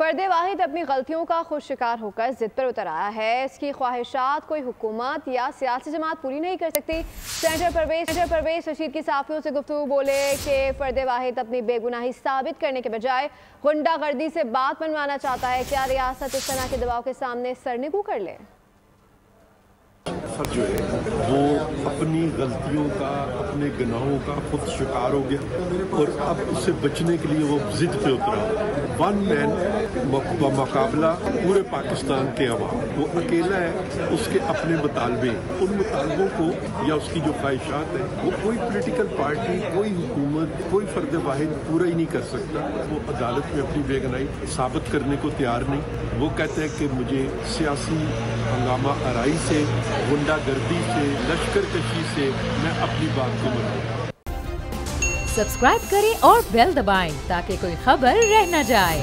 फर्द वाहिद अपनी गलतियों का खुद शिकार होकर जिद पर उतर आया है। इसकी ख्वाहिशात कोई हुकूमत या सियासी जमात पूरी नहीं कर सकती। सेनेटर परवेज रशीद की साफियों से गुफ्तगू बोले कि फर्द वाहिद अपनी बेगुनाही साबित करने के बजाय गुंडागर्दी से बात मनवाना चाहता है। क्या रियासत इस तरह के दबाव के सामने सरनिगू कर ले? जो है वो अपनी गलतियों का, अपने गुनाहों का खुद शिकार हो गया और अब उससे बचने के लिए वो जिद पे उतरा। वन मैन मुकाबला पूरे पाकिस्तान के अवाम, वो अकेला है। उसके अपने मुतालबे, उन मुतालबों को या उसकी जो ख्वाहिशात है वो कोई पॉलिटिकल पार्टी, कोई हुकूमत, कोई फर्द वाहिद पूरा ही नहीं कर सकता। वो अदालत में अपनी बेगुनाही साबित करने को तैयार नहीं। वो कहते हैं कि मुझे सियासी हंगामा आराई से, गुंडागर्दी से, लश्कर कशी से मैं अपनी बात को मनाऊं। सब्सक्राइब करें और बेल दबाएं ताकि कोई खबर रह न जाए।